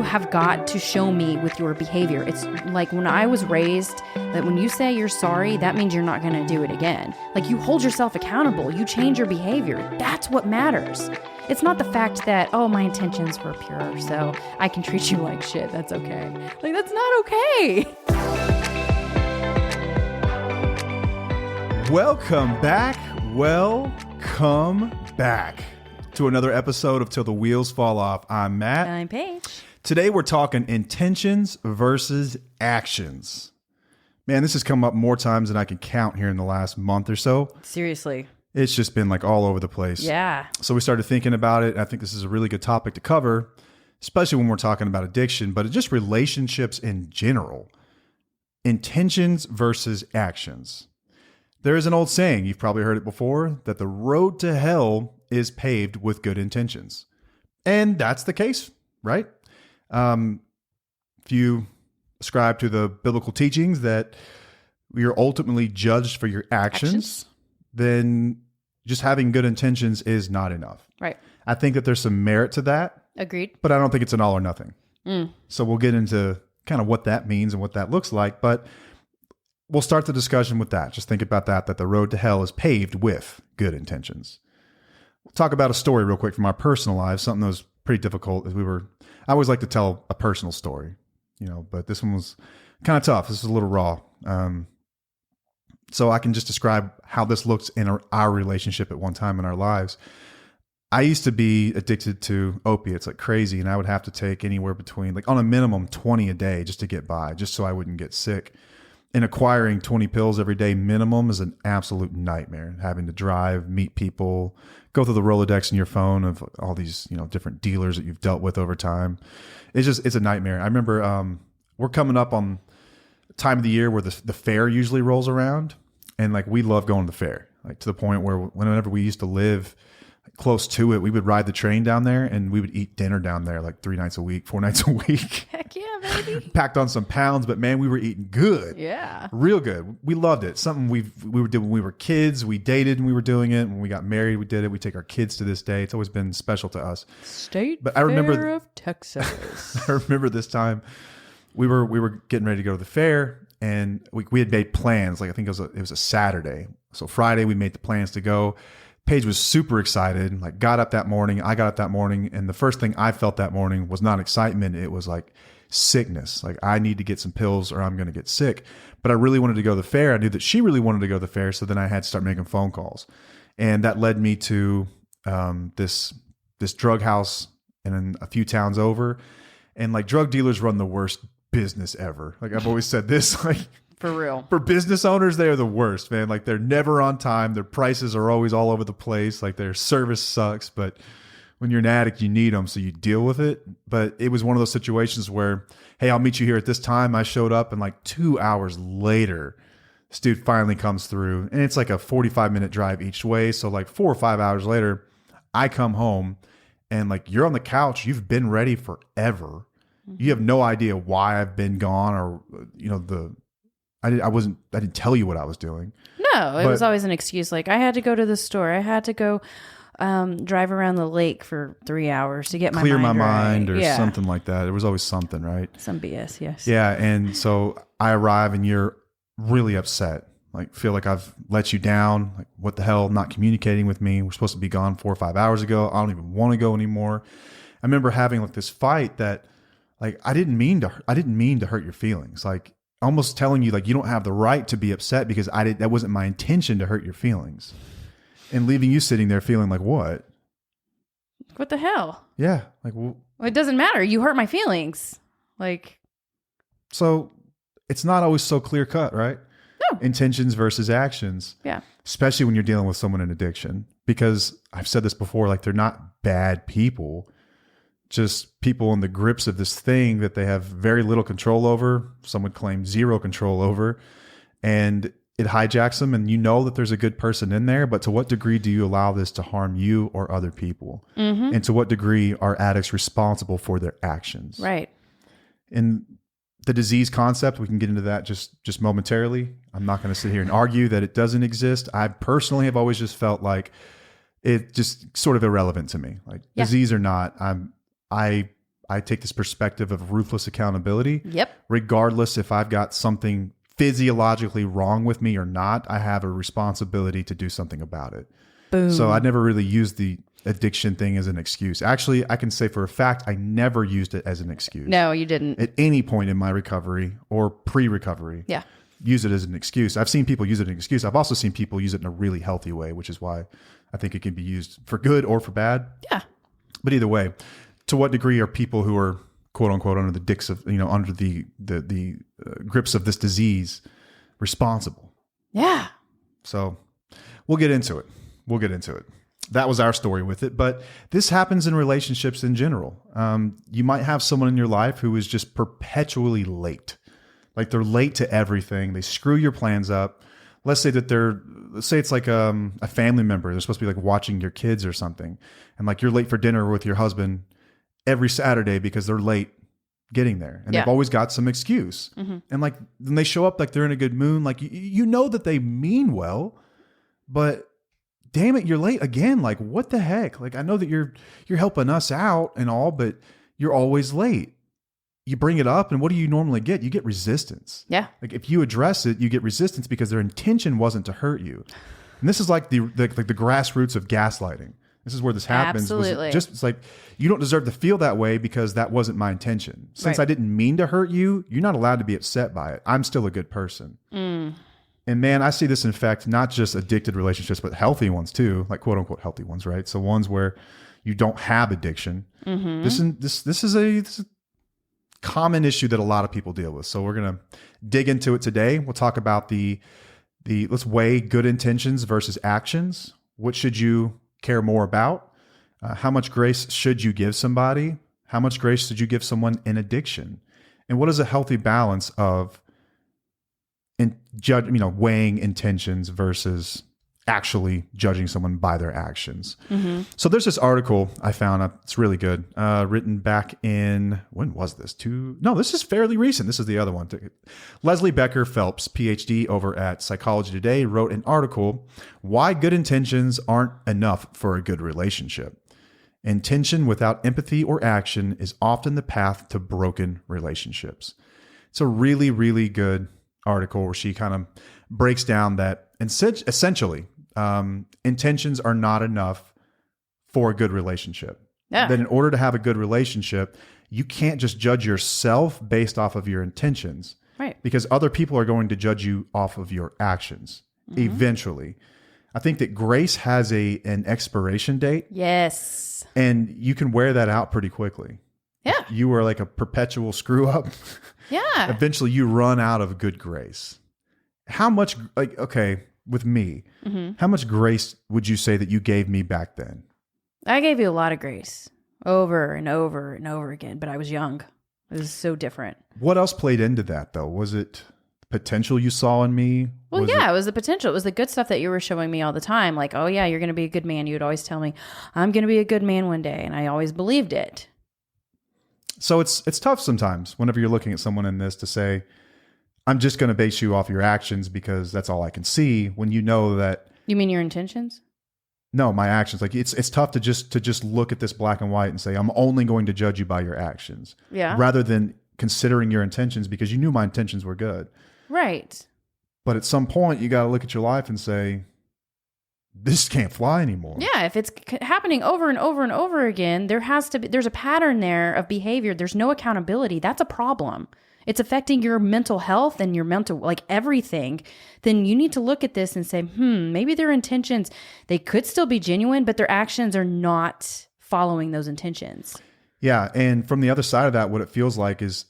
you have got to show me with your behavior. It's like when I was raised that when you say you're sorry, that means you're not going to do it again. Like you hold yourself accountable. You change your behavior. That's what matters. It's not the fact that, oh, my intentions were pure, so I can treat you like shit. That's okay. Like, that's not okay. Welcome back to another episode of Till the Wheels Fall Off. I'm Matt. I'm Paige. Today we're talking intentions versus actions. Man, this has come up more times than I can count here in the last month or so. Seriously. It's just been like all over the place. Yeah. So we started thinking about it. I think this is a really good topic to cover, especially when we're talking about addiction, but just relationships in general. Intentions versus actions. There is an old saying, you've probably heard it before, that the road to hell is paved with good intentions. And that's the case, right? If you ascribe to the biblical teachings that you're ultimately judged for your actions, then just having good intentions is not enough. Right. I think that there's some merit to that. Agreed. But I don't think it's an all or nothing. So we'll get into kind of what that means and what that looks like. But we'll start the discussion with that. Just think about that the road to hell is paved with good intentions. We'll talk about a story real quick from our personal lives, something that was pretty difficult as I always like to tell a personal story, but this one was kind of tough. This is a little raw. So I can just describe how this looks in our relationship at one time in our lives. I used to be addicted to opiates like crazy, and I would have to take anywhere between, like on a minimum, 20 a day just to get by, just so I wouldn't get sick. And acquiring 20 pills every day minimum is an absolute nightmare. Having to drive, meet people, go through the Rolodex in your phone of all these, different dealers that you've dealt with over time. It's a nightmare. I remember we're coming up on time of the year where the fair usually rolls around. And like, we love going to the fair, like to the point where whenever we used to live close to it, we would ride the train down there and we would eat dinner down there like 4 nights a week. Heck yeah, baby. Packed on some pounds, but man, we were eating good. Yeah. Real good. We loved it. Something we were doing when we were kids. We dated and we were doing it. When we got married, we did it. We take our kids to this day. It's always been special to us. But I remember of Texas. I remember this time we were getting ready to go to the fair, and we had made plans. Like I think it was a Saturday. So Friday we made the plans to go. Paige was super excited, like got up that morning. I got up that morning, and the first thing I felt that morning was not excitement. It was like sickness. Like, I need to get some pills or I'm going to get sick. But I really wanted to go to the fair. I knew that she really wanted to go to the fair. So then I had to start making phone calls. And that led me to this drug house and a few towns over. And like, drug dealers run the worst business ever. Like, I've always said this, like, for real. For business owners, they are the worst, man. Like, they're never on time. Their prices are always all over the place. Like, their service sucks. But when you're an addict, you need them, so you deal with it. But it was one of those situations where, hey, I'll meet you here at this time. I showed up, and like 2 hours later, this dude finally comes through. And it's like a 45-minute drive each way. So like 4 or 5 hours later, I come home, and like, you're on the couch. You've been ready forever. You have no idea why I've been gone, or, I didn't tell you what I was doing. No, it was always an excuse. Like, I had to go to the store. I had to go drive around the lake for 3 hours to get clear my mind right. or something like that. There was always something, right? Some BS, yes. Yeah. And so I arrive and you're really upset. Like, feel like I've let you down. Like, what the hell, not communicating with me? We're supposed to be gone 4 or 5 hours ago. I don't even want to go anymore. I remember having like this fight that, like, I didn't mean to hurt your feelings. Like, almost telling you, like, you don't have the right to be upset because that wasn't my intention to hurt your feelings. And leaving you sitting there feeling like, what? What the hell? Yeah. Like, well, it doesn't matter. You hurt my feelings. Like. So it's not always so clear cut, right? No. Intentions versus actions. Yeah. Especially when you're dealing with someone in addiction. Because I've said this before, like, they're not bad people. Just people in the grips of this thing that they have very little control over. Some would claim zero control over. And it hijacks them, and you know that there's a good person in there, but to what degree do you allow this to harm you or other people? Mm-hmm. And to what degree are addicts responsible for their actions? Right. And the disease concept, we can get into that just momentarily. I'm not going to sit here and argue that it doesn't exist. I personally have always just felt like it just sort of irrelevant to me. Like, disease or not, I I take this perspective of ruthless accountability. Yep. Regardless if I've got something physiologically wrong with me or not, I have a responsibility to do something about it. Boom. So I never really used the addiction thing as an excuse. Actually, I can say for a fact, I never used it as an excuse. No, you didn't. At any point in my recovery or pre-recovery. Yeah. Use it as an excuse. I've seen people use it as an excuse. I've also seen people use it in a really healthy way, which is why I think it can be used for good or for bad. Yeah. But either way, to what degree are people who are quote unquote under the dicks of, under the grips of this disease responsible? Yeah. So we'll get into it. That was our story with it, but this happens in relationships in general. You might have someone in your life who is just perpetually late. Like they're late to everything. They screw your plans up. Let's say it's like a family member. They're supposed to be like watching your kids or something. And like you're late for dinner with your husband every Saturday because they're late getting there. And they've always got some excuse. Mm-hmm. And like, then they show up like they're in a good mood. Like, you know that they mean well, but damn it, you're late again. Like, what the heck? Like, I know that you're helping us out and all, but you're always late. You bring it up, and what do you normally get? You get resistance. Yeah. Like if you address it, you get resistance because their intention wasn't to hurt you. And this is like the grassroots of gaslighting. This is where this happens. Absolutely. It's like, you don't deserve to feel that way because that wasn't my intention. Since Right. I didn't mean to hurt you, you're not allowed to be upset by it. I'm still a good person. And man, I see this in fact, not just addicted relationships, but healthy ones too, like quote unquote healthy ones, right? So ones where you don't have addiction. Mm-hmm. This is a common issue that a lot of people deal with. So we're going to dig into it today. We'll talk about let's weigh good intentions versus actions. What should you care more about? How much grace should you give somebody? How much grace should you give someone in addiction? And what is a healthy balance of weighing intentions versus actually judging someone by their actions? Mm-hmm. So there's this article I found. It's really good. Written back in, when was this? This is fairly recent. This is the other one. Leslie Becker Phelps, PhD over at Psychology Today, wrote an article, Why Good Intentions Aren't Enough for a Good Relationship. Intention without empathy or action is often the path to broken relationships. It's a really, really good article where she kind of breaks down that essentially intentions are not enough for a good relationship. Yeah. That in order to have a good relationship, you can't just judge yourself based off of your intentions. Right. Because other people are going to judge you off of your actions eventually. I think that grace has an expiration date. Yes. And you can wear that out pretty quickly. Yeah. You were like a perpetual screw up. Yeah. Eventually you run out of good grace. How much, with me, how much grace would you say that you gave me back then? I gave you a lot of grace over and over and over again, but I was young. It was so different. What else played into that though? Was it potential you saw in me? Well, it was the potential. It was the good stuff that you were showing me all the time. Like, oh yeah, you're going to be a good man. You would always tell me, I'm going to be a good man one day. And I always believed it. So it's tough sometimes whenever you're looking at someone in this to say, I'm just going to base you off your actions because that's all I can see, when you know that. You mean your intentions? No, my actions. Like it's tough to just look at this black and white and say, I'm only going to judge you by your actions. Yeah. Rather than considering your intentions, because you knew my intentions were good. Right. But at some point you got to look at your life and say, this can't fly anymore. Yeah, if it's happening over and over and over again, there's a pattern there of behavior. There's no accountability. That's a problem. It's affecting your mental health and your mental, like everything. Then you need to look at this and say, maybe their intentions, they could still be genuine, but their actions are not following those intentions. Yeah. And from the other side of that, what it feels like is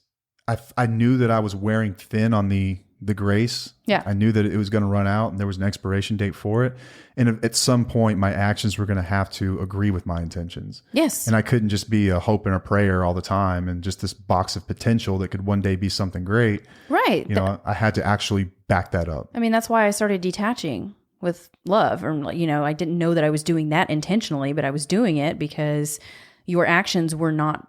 I knew that I was wearing thin on the grace. Yeah. I knew that it was going to run out and there was an expiration date for it. And at some point, my actions were going to have to agree with my intentions. Yes. And I couldn't just be a hope and a prayer all the time and just this box of potential that could one day be something great. Right. I had to actually back that up. I mean, that's why I started detaching with love. Or, I didn't know that I was doing that intentionally, but I was doing it because your actions were not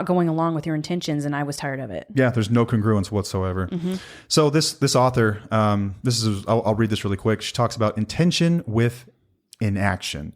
going along with your intentions, and I was tired of it. Yeah, there's no congruence whatsoever. Mm-hmm. So this author, I'll read this really quick. She talks about intention with inaction.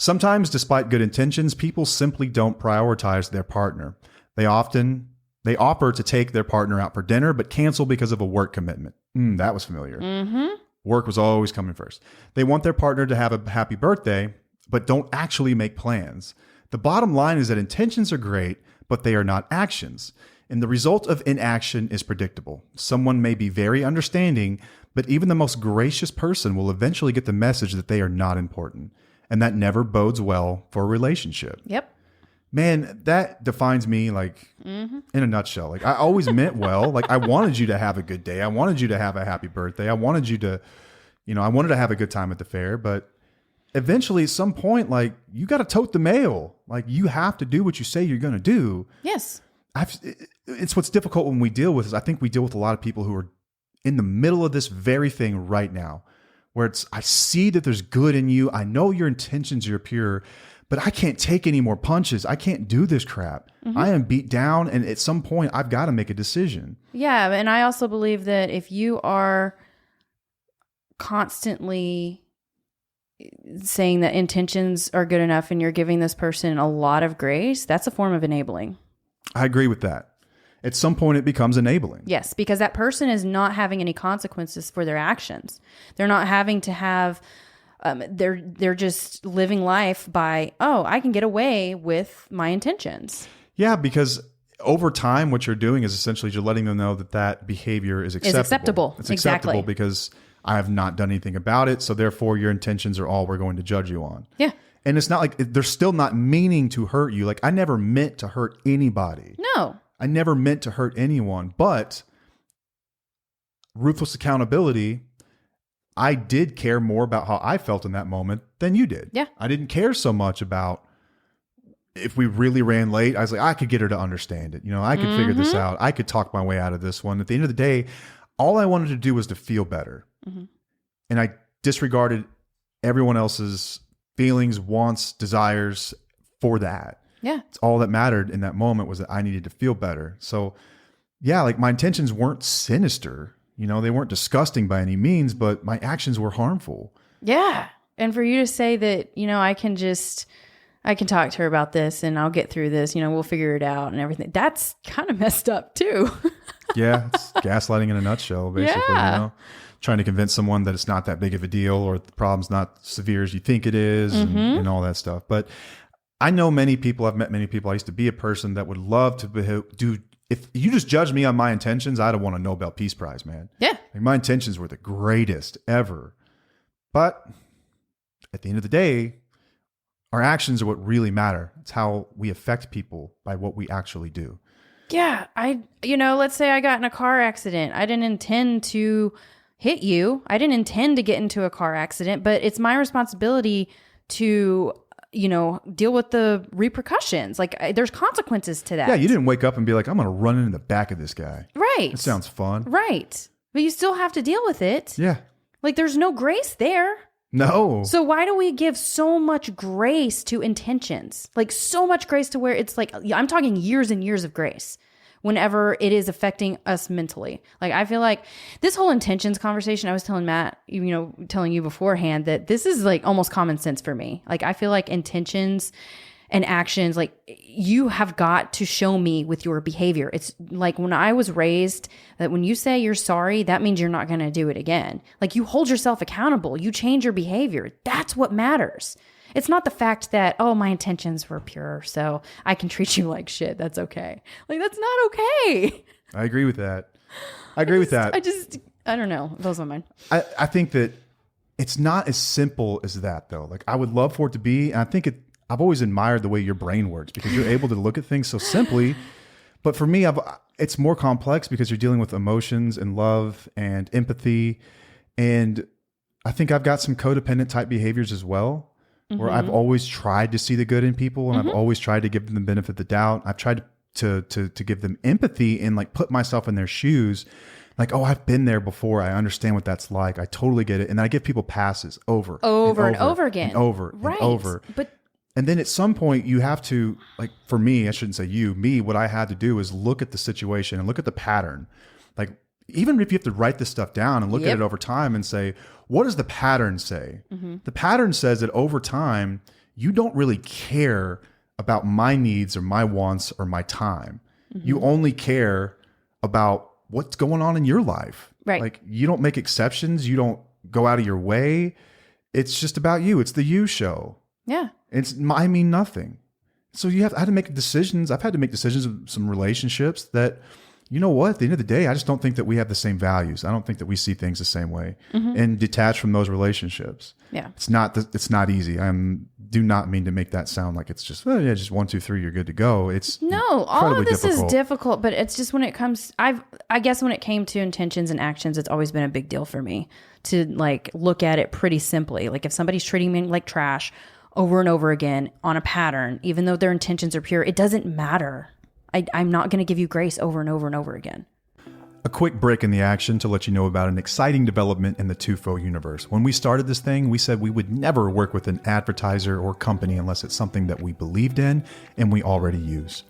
Sometimes, despite good intentions, people simply don't prioritize their partner. They offer to take their partner out for dinner, but cancel because of a work commitment. That was familiar. Work was always coming first. They want their partner to have a happy birthday, but don't actually make plans. The bottom line is that intentions are great, but they are not actions. And the result of inaction is predictable. Someone may be very understanding, but even the most gracious person will eventually get the message that they are not important. And that never bodes well for a relationship. Yep. Man, that defines me like in a nutshell. Like I always meant well. Like I wanted you to have a good day. I wanted you to have a happy birthday. I wanted you to, I wanted to have a good time at the fair, but eventually at some point, like you got to tote the mail. Like you have to do what you say you're going to do. Yes. It's what's difficult when we deal with is I think we deal with a lot of people who are in the middle of this very thing right now, where I see that there's good in you. I know your intentions are pure, but I can't take any more punches. I can't do this crap. I am beat down. And at some point I've got to make a decision. Yeah. And I also believe that if you are constantly saying that intentions are good enough and you're giving this person a lot of grace, that's a form of enabling. I agree with that. At some point it becomes enabling. Yes, because that person is not having any consequences for their actions. They're not having to have, they're just living life by, I can get away with my intentions. Yeah, because over time, what you're doing is essentially you're letting them know that behavior is acceptable. It's acceptable because I have not done anything about it. So therefore your intentions are all we're going to judge you on. Yeah. And it's not like they're still not meaning to hurt you. Like I never meant to hurt anybody. No. I never meant to hurt anyone, but ruthless accountability, I did care more about how I felt in that moment than you did. Yeah. I didn't care so much about if we really ran late. I was like, I could get her to understand it. I could figure this out. I could talk my way out of this one. At the end of the day, all I wanted to do was to feel better. And I disregarded everyone else's feelings, wants, desires for that. Yeah. It's all that mattered in that moment was that I needed to feel better. So yeah, like my intentions weren't sinister, they weren't disgusting by any means, but my actions were harmful. Yeah. And for you to say that, I can talk to her about this and I'll get through this, we'll figure it out and everything. That's kind of messed up too. Yeah. It's gaslighting in a nutshell, basically, trying to convince someone that it's not that big of a deal or the problem's not severe as you think it is and all that stuff. But I know many people, I've met many people. I used to be a person that would love to do, if you just judge me on my intentions, I'd have won a Nobel Peace Prize, man. Yeah. Like my intentions were the greatest ever. But at the end of the day, our actions are what really matter. It's how we affect people by what we actually do. Yeah. Let's say I got in a car accident. I didn't intend to hit you. I didn't intend to get into a car accident, but it's my responsibility to deal with the repercussions. Like there's consequences to that. Yeah, you didn't wake up and be like, I'm going to run into the back of this guy. Right. It sounds fun. Right. But you still have to deal with it. Yeah. Like there's no grace there. No. So why do we give so much grace to intentions? Like so much grace to where it's like, I'm talking years and years of grace whenever it is affecting us mentally. Like I feel like this whole intentions conversation, I was telling Matt, telling you beforehand that this is like almost common sense for me. Like I feel like intentions and actions, like you have got to show me with your behavior. It's like when I was raised that when you say you're sorry, that means you're not going to do it again. Like you hold yourself accountable. You change your behavior. That's what matters. It's not the fact that, my intentions were pure, so I can treat you like shit. That's okay. Like, that's not okay. I agree with that. I don't know. It blows my mind. I think that it's not as simple as that, though. Like, I would love for it to be. And I think I've always admired the way your brain works because you're able to look at things so simply. But for me, it's more complex because you're dealing with emotions and love and empathy. And I think I've got some codependent type behaviors as well. Where I've always tried to see the good in people and I've always tried to give them the benefit of the doubt. I've tried to give them empathy and like put myself in their shoes. Like, I've been there before. I understand what that's like. I totally get it. And then I give people passes over and over again. And over and over. And then at some point you have to, like for me, I shouldn't say me, what I had to do is look at the situation and look at the pattern. Like even if you have to write this stuff down and look at it over time and say, what does the pattern say? The pattern says that over time, you don't really care about my needs or my wants or my time. You only care about what's going on in your life. Right. Like, you don't make exceptions. You don't go out of your way. It's just about you. It's the you show. Yeah. I mean nothing. So I had to make decisions. I've had to make decisions of some relationships that, you know what, at the end of the day, I just don't think that we have the same values. I don't think that we see things the same way, and detach from those relationships. Yeah. It's not easy. Do not mean to make that sound like it's just, just 1, 2, 3, you're good to go. It's no, all of this difficult. is difficult, but it's just when it comes, I guess when it came to intentions and actions, it's always been a big deal for me to like look at it pretty simply. Like if somebody's treating me like trash over and over again on a pattern, even though their intentions are pure, it doesn't matter. I'm not going to give you grace over and over and over again. A quick break in the action to let you know about an exciting development in the TUFO universe. When we started this thing, we said we would never work with an advertiser or company unless it's something that we believed in and we already use.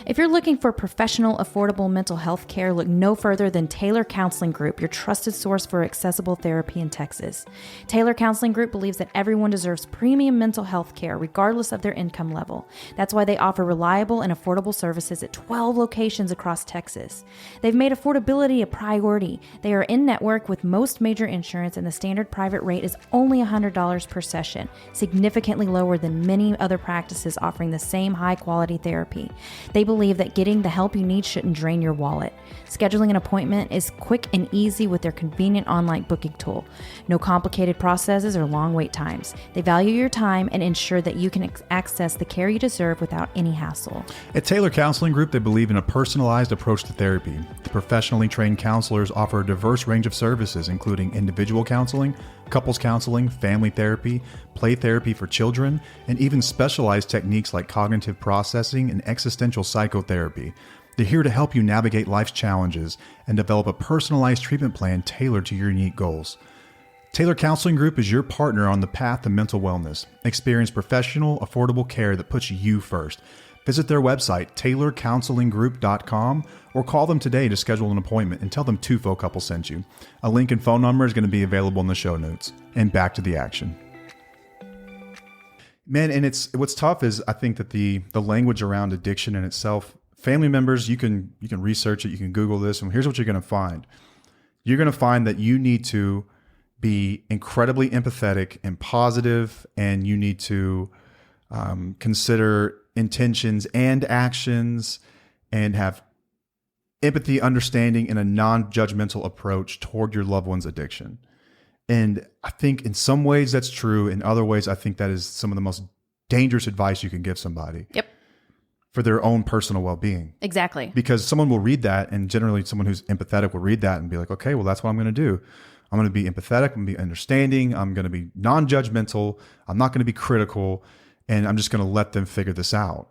If you're looking for professional, affordable mental health care, look no further than Taylor Counseling Group, your trusted source for accessible therapy in Texas. Taylor Counseling Group believes that everyone deserves premium mental health care, regardless of their income level. That's why they offer reliable and affordable services at 12 locations across Texas. They've made affordability a priority. They are in network with most major insurance, and the standard private rate is only $100 per session, significantly lower than many other practices offering the same high-quality therapy. They believe that getting the help you need shouldn't drain your wallet. Scheduling an appointment is quick and easy with their convenient online booking tool. No complicated processes or long wait times. They value your time and ensure that you can access the care you deserve without any hassle. At Taylor Counseling Group, they believe in a personalized approach to therapy. The professionally trained counselors offer a diverse range of services, including individual counseling, couples counseling, family therapy, play therapy for children, and even specialized techniques like cognitive processing and existential psychotherapy. They're here to help you navigate life's challenges and develop a personalized treatment plan tailored to your unique goals. Taylor Counseling Group is your partner on the path to mental wellness. Experience professional, affordable care that puts you first. Visit their website, taylorcounselinggroup.com, or call them today to schedule an appointment and tell them TUFO Couple sent you. A link and phone number is going to be available in the show notes. And back to the action. Man, and what's tough is I think that the language around addiction in itself, family members, you can research it, you can Google this, and here's what you're going to find. You're going to find that you need to be incredibly empathetic and positive, and you need to consider intentions and actions and have empathy, understanding, and a non-judgmental approach toward your loved one's addiction. And I think in some ways that's true. In other ways, I think that is some of the most dangerous advice you can give somebody. Yep. For their own personal well-being. Exactly. Because someone will read that, and generally someone who's empathetic will read that and be like, okay, well, that's what I'm going to do. I'm going to be empathetic. I'm going to be understanding. I'm going to be non-judgmental. I'm not going to be critical. And I'm just going to let them figure this out.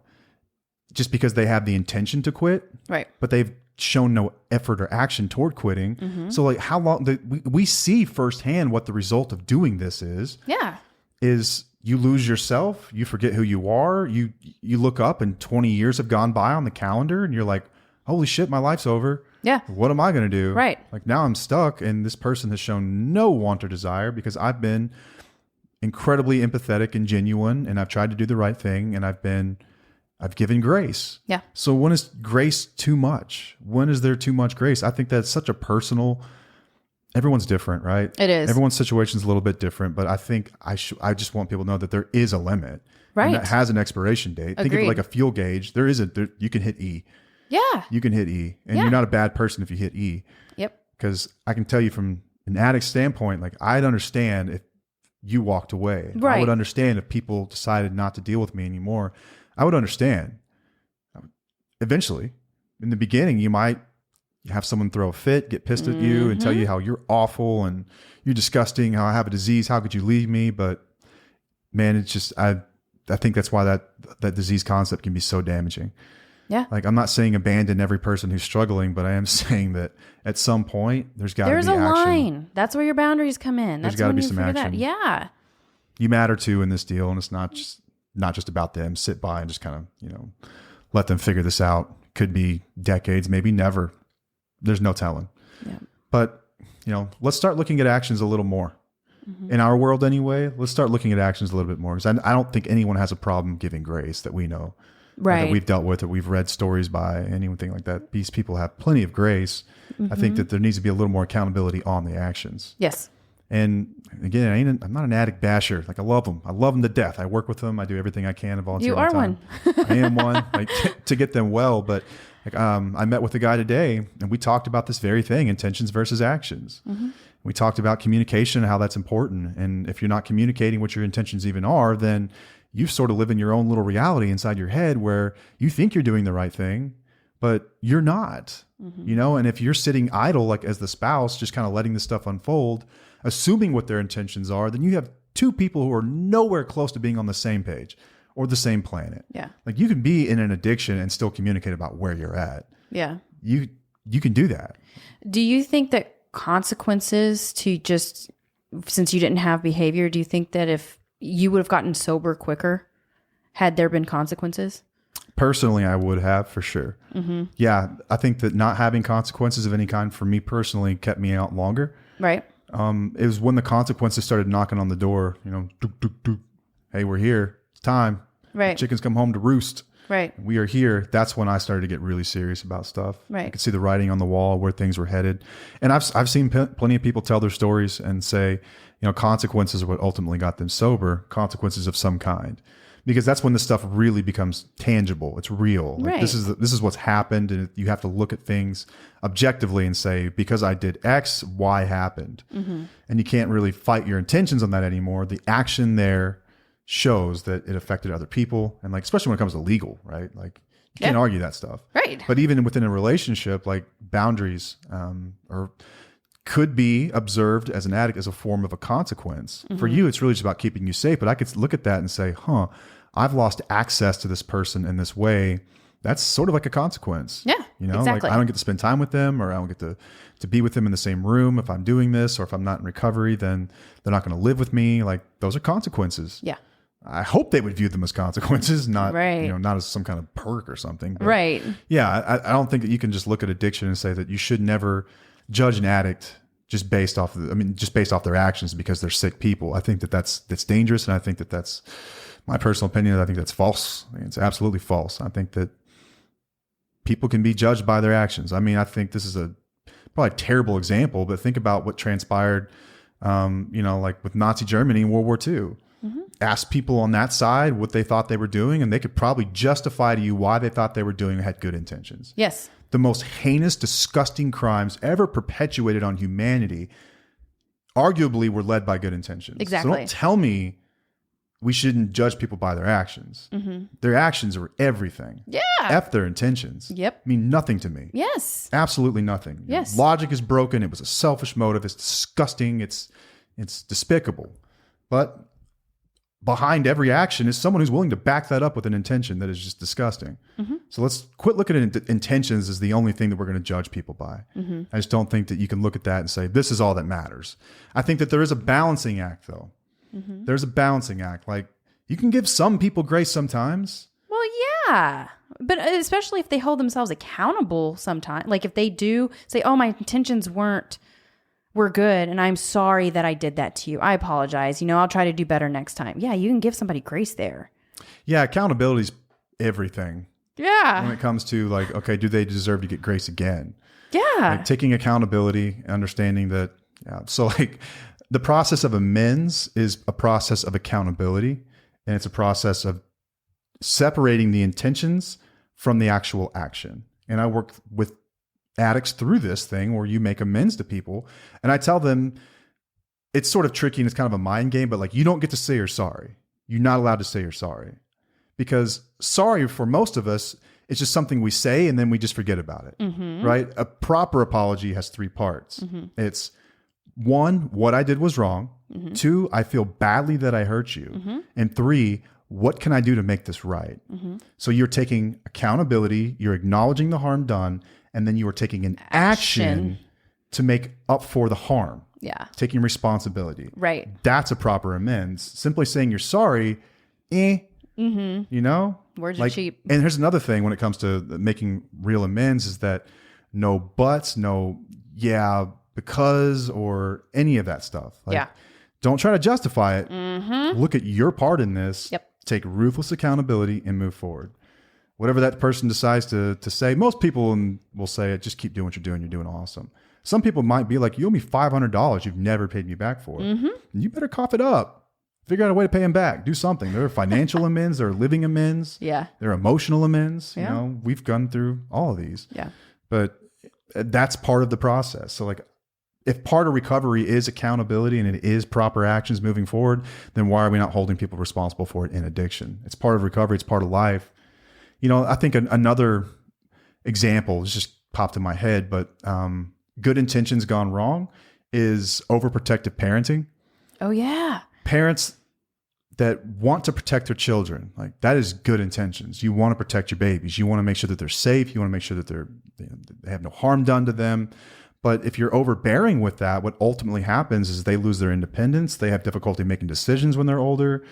Just because they have the intention to quit. Right. But they've shown no effort or action toward quitting. Mm-hmm. So like how long, we see firsthand what the result of doing this is. Yeah. Is you lose yourself. You forget who you are. You look up and 20 years have gone by on the calendar and you're like, holy shit, my life's over. Yeah. What am I going to do? Right. Like now I'm stuck, and this person has shown no want or desire because I've been incredibly empathetic and genuine, and I've tried to do the right thing, and I've given grace. Yeah. So when is grace too much? When is there too much grace? I think that's such a personal, everyone's different, right? It is. Everyone's situation is a little bit different, but I think I just want people to know that there is a limit. Right. And that has an expiration date. Agreed. Think of it like a fuel gauge. You can hit E. Yeah. You can hit E, and you're not a bad person if you hit E. Yep. Because I can tell you from an addict standpoint, like I'd understand if you walked away. Right. I would understand if people decided not to deal with me anymore. I would understand. Eventually, in the beginning, you might have someone throw a fit, get pissed at you, and tell you how you're awful and you're disgusting, how I have a disease, how could you leave me? But man, it's just, I think that's why that disease concept can be so damaging. Yeah. Like I'm not saying abandon every person who's struggling, but I am saying that at some point there's got to be action. There's a line. That's where your boundaries come in. There's got to be some action. Yeah. You matter too in this deal, and it's not just about them. Sit by and just kind of, let them figure this out. Could be decades, maybe never. There's no telling. Yeah. But, let's start looking at actions a little more. in our world anyway, let's start looking at actions a little bit more. Because I don't think anyone has a problem giving grace that we know, or that we've dealt with, or we've read stories by, anything like that. These people have plenty of grace. I think that there needs to be a little more accountability on the actions. Yes. And again, I'm not an addict basher. Like, I love them. I love them to death. I work with them. I do everything I can to volunteer. You are one. I am one, like, to get them well. But like, I met with a guy today, and we talked about this very thing: intentions versus actions. We talked about communication and how that's important. And if you're not communicating what your intentions even are, then you sort of live in your own little reality inside your head where you think you're doing the right thing, but you're not. You know, and if you're sitting idle, like as the spouse, just kind of letting this stuff unfold, assuming what their intentions are, then you have two people who are nowhere close to being on the same page or the same planet. Yeah. Like, you can be in an addiction and still communicate about where you're at. Yeah. You can do that. Do you think that consequences to just, since you didn't have behavior, do you think that if you would have gotten sober quicker, had there been consequences? Personally, I would have, for sure. Yeah. I think that not having consequences of any kind for me personally kept me out longer. Right. It was when the consequences started knocking on the door, you know, dook, dook, dook. Hey, we're here. It's time. Right. Chickens come home to roost. Right. We are here. That's when I started to get really serious about stuff. Right. I could see the writing on the wall where things were headed. And I've seen plenty of people tell their stories and say, you know, consequences are what ultimately got them sober, consequences of some kind. Because that's when the stuff really becomes tangible. It's real. Like, right. This is what's happened, and you have to look at things objectively and say, because I did X, Y happened. And you can't really fight your intentions on that anymore. The action there shows that it affected other people, and like, especially when it comes to legal, right? Like, you can't argue that stuff. Right. But even within a relationship, like, boundaries or could be observed as an addict as a form of a consequence. For you, it's really just about keeping you safe. But I could look at that and say, I've lost access to this person in this way. That's sort of like a consequence. Yeah, you know, exactly. Like, I don't get to spend time with them, or I don't get to be with them in the same room if I'm doing this, or if I'm not in recovery, then they're not going to live with me. Like, those are consequences. Yeah. I hope they would view them as consequences, not, right. you know, not as some kind of perk or something. But right. Yeah. I don't think that you can just look at addiction and say that you should never judge an addict just based off their actions because they're sick people. I think that that's dangerous. And I think that that's my personal opinion. I think that's false. I think it's absolutely false. I think that people can be judged by their actions. I mean, I think this is probably a terrible example, but think about what transpired, you know, like with Nazi Germany in World War II. Ask people on that side what they thought they were doing, and they could probably justify to you why they thought they were doing it, had good intentions. Yes. The most heinous, disgusting crimes ever perpetuated on humanity arguably were led by good intentions. Exactly. So don't tell me we shouldn't judge people by their actions. Their actions are everything. Yeah. F their intentions. Yep. Mean nothing to me. Yes. Absolutely nothing. Yes. Logic is broken. It was a selfish motive. It's disgusting. It's despicable. But behind every action is someone who's willing to back that up with an intention that is just disgusting. So let's quit looking at intentions as the only thing that we're going to judge people by. I just don't think that you can look at that and say, this is all that matters. I think that there is a balancing act, though. There's a balancing act. Like, you can give some people grace sometimes. Well, yeah. But especially if they hold themselves accountable sometimes. Like, if they do say, oh, my intentions were good, and I'm sorry that I did that to you. I apologize. You know, I'll try to do better next time. Yeah, you can give somebody grace there. Yeah, accountability is everything. Yeah. When it comes to like, okay, do they deserve to get grace again? Yeah. Like, taking accountability, understanding that. Yeah. So like, the process of amends is a process of accountability, and it's a process of separating the intentions from the actual action. And I work with addicts through this thing where you make amends to people, and I tell them it's sort of tricky and it's kind of a mind game, but like, you don't get to say you're sorry. You're not allowed to say you're sorry, because sorry for most of us, it's just something we say and then we just forget about it. Right? A proper apology has three parts. It's 1, what I did was wrong. 2, I feel badly that I hurt you. And 3, what can I do to make this right? So you're taking accountability, you're acknowledging the harm done, and then you are taking an action to make up for the harm. Yeah. Taking responsibility. Right. That's a proper amends. Simply saying you're sorry, you know? Words are cheap. And here's another thing when it comes to making real amends is that no buts, no yeah, because, or any of that stuff. Like, Don't try to justify it. Look at your part in this. Yep. Take ruthless accountability and move forward. Whatever that person decides to say, most people will say, just keep doing what you're doing. You're doing awesome. Some people might be like, you owe me $500 you've never paid me back for. And you better cough it up. Figure out a way to pay them back. Do something. There are financial amends. There are living amends. Yeah. There are emotional amends. Yeah. You know, we've gone through all of these. Yeah. But that's part of the process. So like, if part of recovery is accountability and it is proper actions moving forward, then why are we not holding people responsible for it in addiction? It's part of recovery. It's part of life. You know, I think another example just popped in my head, but good intentions gone wrong is overprotective parenting. Oh, yeah. Parents that want to protect their children, like that is good intentions. You want to protect your babies. You want to make sure that they're safe. You want to make sure that they have no harm done to them. But if you're overbearing with that, what ultimately happens is they lose their independence. They have difficulty making decisions when they're older.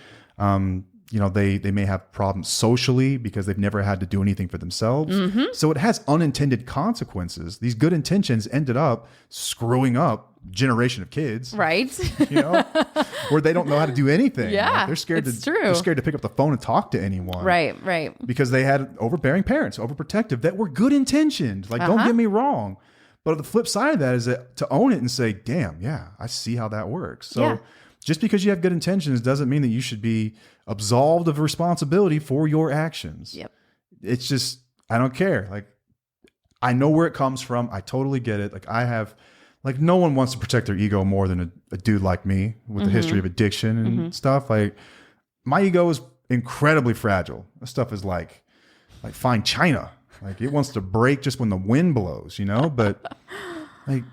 You know, they may have problems socially because they've never had to do anything for themselves. So it has unintended consequences. These good intentions ended up screwing up a generation of kids. Right. You know, where they don't know how to do anything. Yeah, Like they're scared They're scared to pick up the phone and talk to anyone. Right. Because they had overbearing parents, overprotective, that were good intentioned. Like, don't get me wrong. But the flip side of that is that to own it and say, damn, yeah, I see how that works. So just because you have good intentions doesn't mean that you should be absolved of responsibility for your actions. Yep. It's just, I don't care. Like, I know where it comes from. I totally get it. Like no one wants to protect their ego more than a dude like me with a history of addiction and stuff. Like, my ego is incredibly fragile. This stuff is like fine china. Like, it wants to break just when the wind blows, you know? But like,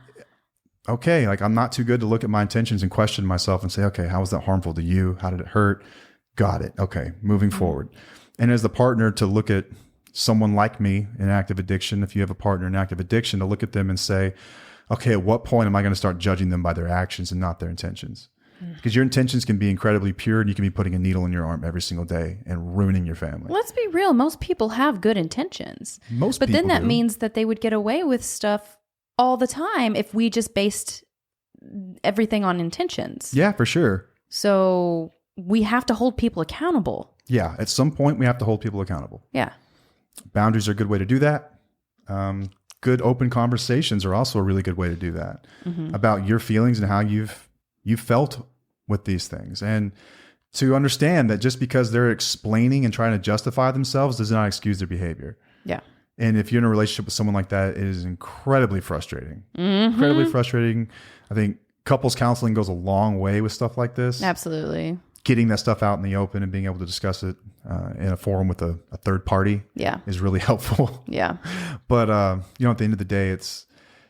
okay, like I'm not too good to look at my intentions and question myself and say, okay, how was that harmful to you? How did it hurt? Got it. Okay, moving forward. And as the partner, to look at someone like me in active addiction, if you have a partner in active addiction, to look at them and say, okay, at what point am I going to start judging them by their actions and not their intentions? Because your intentions can be incredibly pure and you can be putting a needle in your arm every single day and ruining your family. Let's be real. Most people have good intentions. But then that means that they would get away with stuff all the time if we just based everything on intentions. Yeah, for sure. So we have to hold people accountable. Yeah. At some point, we have to hold people accountable. Yeah. Boundaries are a good way to do that. Good open conversations are also a really good way to do that about your feelings and how you've felt with these things. And to understand that just because they're explaining and trying to justify themselves does not excuse their behavior. Yeah. And if you're in a relationship with someone like that, it is incredibly frustrating. Incredibly frustrating. I think couples counseling goes a long way with stuff like this. Absolutely. Getting that stuff out in the open and being able to discuss it in a forum with a third party is really helpful. Yeah. But, you know, at the end of the day,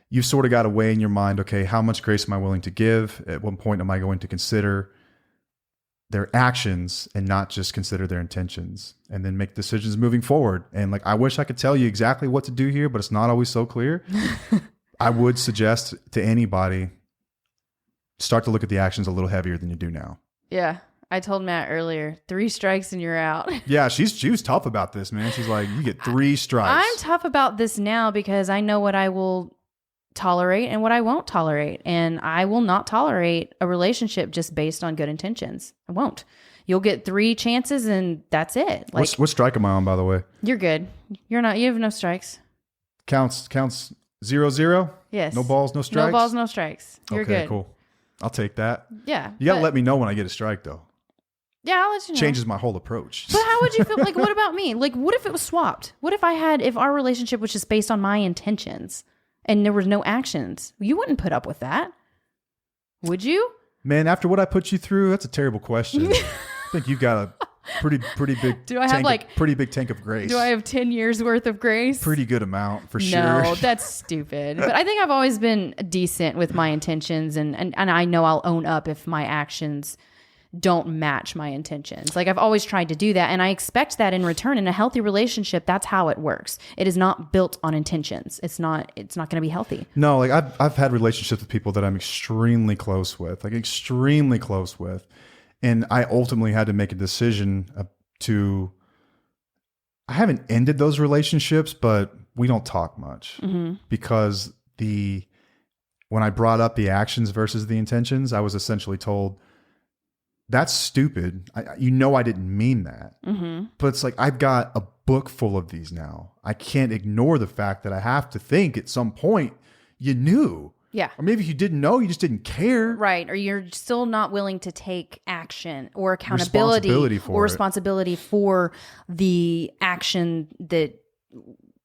you've sort of got to weigh in your mind, okay, how much grace am I willing to give? At what point am I going to consider their actions and not just consider their intentions, and then make decisions moving forward? And like, I wish I could tell you exactly what to do here, but it's not always so clear. I would suggest to anybody, start to look at the actions a little heavier than you do now. Yeah. I told Matt earlier, 3 strikes and you're out. Yeah, she was tough about this, man. She's like, you get 3 strikes. I'm tough about this now because I know what I will tolerate and what I won't tolerate. And I will not tolerate a relationship just based on good intentions. I won't. You'll get 3 chances and that's it. Like, what strike am I on, by the way? You're good. You're not. You have no strikes. Counts 0-0? Yes. No balls, no strikes? No balls, no strikes. You're okay, good. Cool. I'll take that. Yeah. You got to let me know when I get a strike, though. Yeah, I'll let you know. Changes my whole approach. But how would you feel? Like, what about me? Like, what if it was swapped? What if if our relationship was just based on my intentions and there was no actions? You wouldn't put up with that, would you? Man, after what I put you through, that's a terrible question. I think you've got a pretty big. Do I have pretty big tank of grace? Do I have 10 years worth of grace? Pretty good amount for sure. No, that's stupid. But I think I've always been decent with my intentions, and I know I'll own up if my actions don't match my intentions. Like, I've always tried to do that, and I expect that in return. In a healthy relationship, that's how it works. It is not built on intentions. It's not going to be healthy. No, like I've had relationships with people that I'm extremely close with, and I ultimately had to make a decision I haven't ended those relationships, but we don't talk much because when I brought up the actions versus the intentions, I was essentially told, that's stupid. I didn't mean that. But it's like, I've got a book full of these now. I can't ignore the fact that I have to think at some point you knew. Yeah. Or maybe if you didn't know, you just didn't care. Right. Or you're still not willing to take action or accountability or responsibility for the action that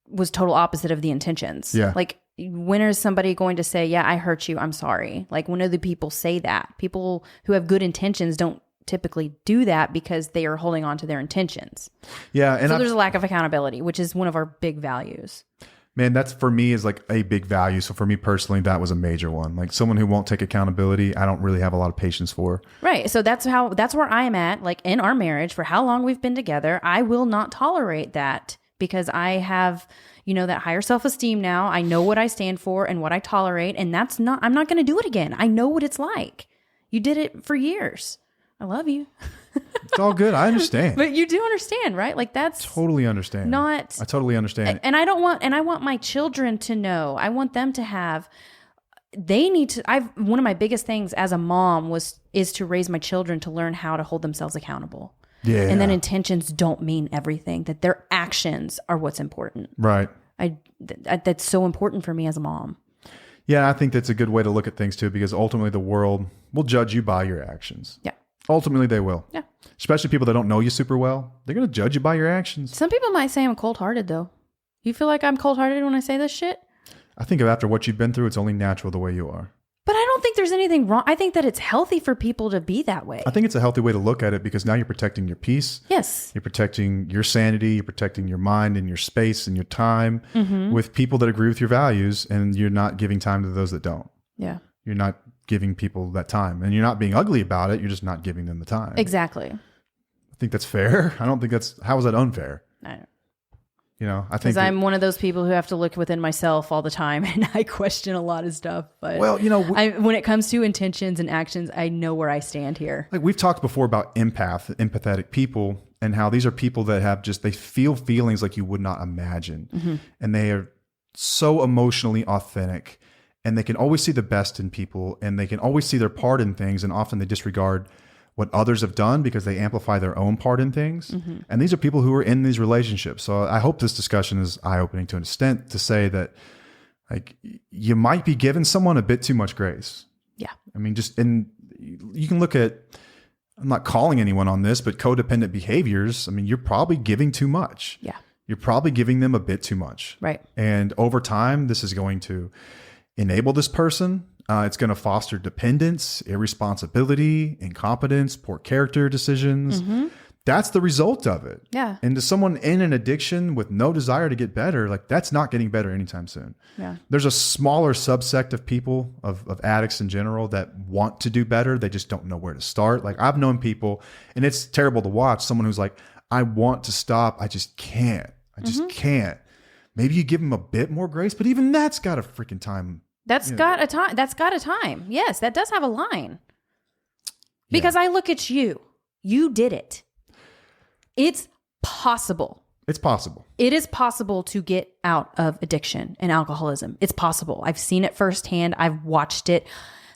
was total opposite of the intentions. Yeah. Like, when is somebody going to say, yeah, I hurt you, I'm sorry? Like, when do the people say that? People who have good intentions don't typically do that because they are holding on to their intentions. Yeah. And so there's a lack of accountability, which is one of our big values. Man, that's for me is like a big value. So for me personally, that was a major one. Like, someone who won't take accountability, I don't really have a lot of patience for. Right. So that's where I am at, like, in our marriage, for how long we've been together. I will not tolerate that because I have, that higher self-esteem now. I know what I stand for and what I tolerate. And I'm not going to do it again. I know what it's like. You did it for years. I love you. It's all good. I understand. But you do understand, right? Like, that's totally understand. I totally understand. And I want my children to know. I want them to have, one of my biggest things as a mom is to raise my children to learn how to hold themselves accountable. Yeah. And then intentions don't mean everything, that their actions are what's important. Right. That's so important for me as a mom. Yeah, I think that's a good way to look at things too, because ultimately the world will judge you by your actions. Yeah. Ultimately they will. Yeah. Especially people that don't know you super well. They're going to judge you by your actions. Some people might say I'm cold-hearted though. You feel like I'm cold-hearted when I say this shit? I think after what you've been through, it's only natural the way you are. But I don't think there's anything wrong. I think that it's healthy for people to be that way. I think it's a healthy way to look at it because now you're protecting your peace. Yes. You're protecting your sanity. You're protecting your mind and your space and your time with people that agree with your values, and you're not giving time to those that don't. Yeah. You're not giving people that time, and you're not being ugly about it. You're just not giving them the time. Exactly. I think that's fair. I don't think how is that unfair? I don't. I think because I'm one of those people who have to look within myself all the time, and I question a lot of stuff. But when it comes to intentions and actions, I know where I stand here. Like, we've talked before about empathetic people, and how these are people that they feel feelings like you would not imagine, and they are so emotionally authentic, and they can always see the best in people, and they can always see their part in things, and often they disregard what others have done because they amplify their own part in things. And these are people who are in these relationships. So I hope this discussion is eye-opening to an extent to say that, like, you might be giving someone a bit too much grace. Yeah. I mean, you can look at, I'm not calling anyone on this, but codependent behaviors. I mean, you're probably giving too much. Yeah. You're probably giving them a bit too much. Right. And over time, this is going to enable this person. It's going to foster dependence, irresponsibility, incompetence, poor character decisions. That's the result of it. Yeah. And to someone in an addiction with no desire to get better, like, that's not getting better anytime soon. Yeah. There's a smaller subsect of people, of addicts in general, that want to do better. They just don't know where to start. Like, I've known people, and it's terrible to watch, someone who's like, I want to stop. I just can't. I just can't. Maybe you give them a bit more grace, but even that's got a freaking time. That's got a time. That's got a time. Yes, that does have a line. Because I look at you. You did it. It's possible. It's possible. It is possible to get out of addiction and alcoholism. It's possible. I've seen it firsthand. I've watched it.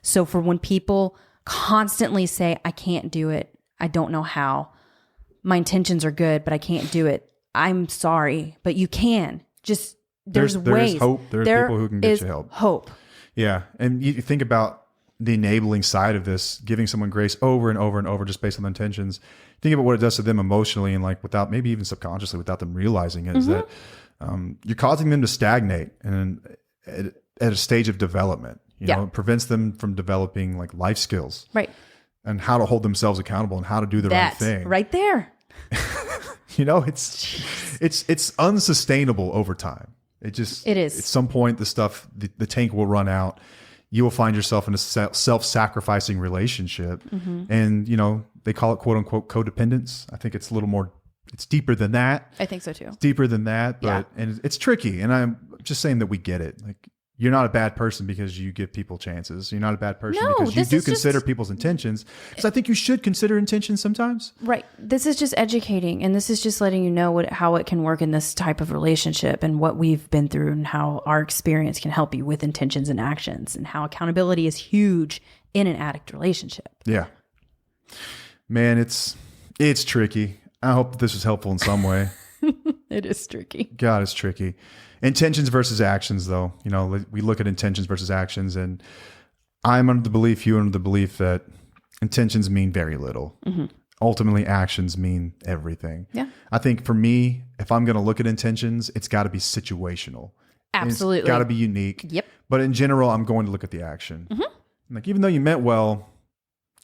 So for when people constantly say, I can't do it, I don't know how, my intentions are good, but I can't do it, I'm sorry, but you can. Just there's ways. There's hope. There are people who can get you help. Hope. Yeah. And you think about the enabling side of this, giving someone grace over and over and over just based on the intentions. Think about what it does to them emotionally, and like without, maybe even subconsciously, without them realizing it, is that you're causing them to stagnate and at a stage of development. It prevents them from developing like life skills. Right. And how to hold themselves accountable and how to do the right thing. Right there. It's unsustainable over time. It is. At some point, the tank will run out. You will find yourself in a self-sacrificing relationship. And, they call it quote unquote codependence. I think it's a little more, it's deeper than that. I think so too. It's deeper than that, and it's tricky. And I'm just saying that we get it. Like, you're not a bad person because you give people chances. You're not a bad person because you do consider people's intentions. Because I think you should consider intentions sometimes. Right. This is just educating, and this is just letting you know how it can work in this type of relationship and what we've been through and how our experience can help you with intentions and actions and how accountability is huge in an addict relationship. Yeah. Man, it's tricky. I hope this was helpful in some way. It is tricky. God, it's tricky. Intentions versus actions, though. You know, we look at intentions versus actions, and I'm under the belief, you're under the belief that intentions mean very little. Ultimately, actions mean everything. Yeah. I think for me, if I'm going to look at intentions, it's got to be situational. Absolutely. It's got to be unique. Yep. But in general, I'm going to look at the action. Like, even though you meant well,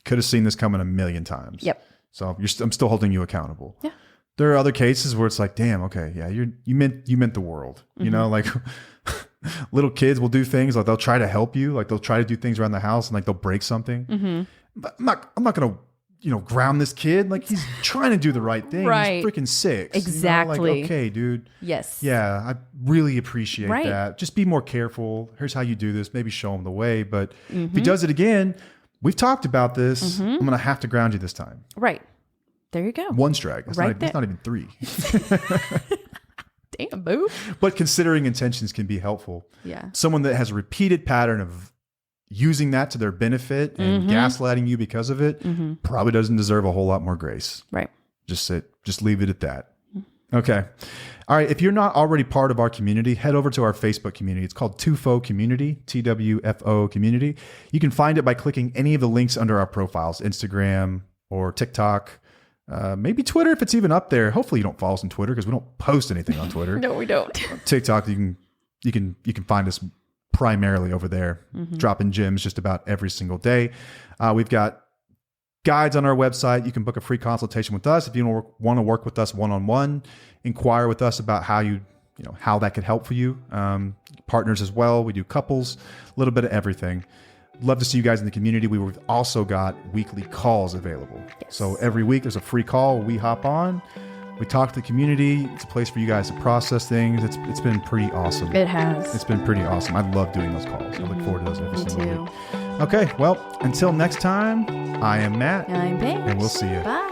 could have seen this coming a million times. Yep. So I'm still holding you accountable. Yeah. There are other cases where it's like, damn, okay, yeah, you meant the world. You know, like little kids will do things like they'll try to help you, like they'll try to do things around the house and like they'll break something. But I'm not gonna, ground this kid. Like, he's trying to do the right thing. Right. He's freaking 6. Exactly. Like, okay, dude. Yes. Yeah, I really appreciate Right. that. Just be more careful. Here's how you do this. Maybe show him the way. But if he does it again, we've talked about this. I'm gonna have to ground you this time. Right. There you go. 1 strike. That's Right not even 3. Damn, boo. But considering intentions can be helpful. Yeah. Someone that has a repeated pattern of using that to their benefit and gaslighting you because of it probably doesn't deserve a whole lot more grace. Right. Just leave it at that. Okay. All right. If you're not already part of our community, head over to our Facebook community. It's called TWFO Community, TWFO Community. You can find it by clicking any of the links under our profiles, Instagram or TikTok. Maybe Twitter if it's even up there. Hopefully you don't follow us on Twitter because we don't post anything on Twitter. No, we don't. TikTok, you can find us primarily over there, dropping gems just about every single day. We've got guides on our website. You can book a free consultation with us if you want to work with us one-on-one. Inquire with us about how that could help for you. Partners as well. We do couples, a little bit of everything. Love to see you guys in the community. We've also got weekly calls available. Yes. So every week there's a free call. We hop on. We talk to the community. It's a place for you guys to process things. It's been pretty awesome. It has. It's been pretty awesome. I love doing those calls. I look forward to those every Me single too. week. Okay, well, until next time, I am Matt. I'm Paige. And we'll see you. Bye.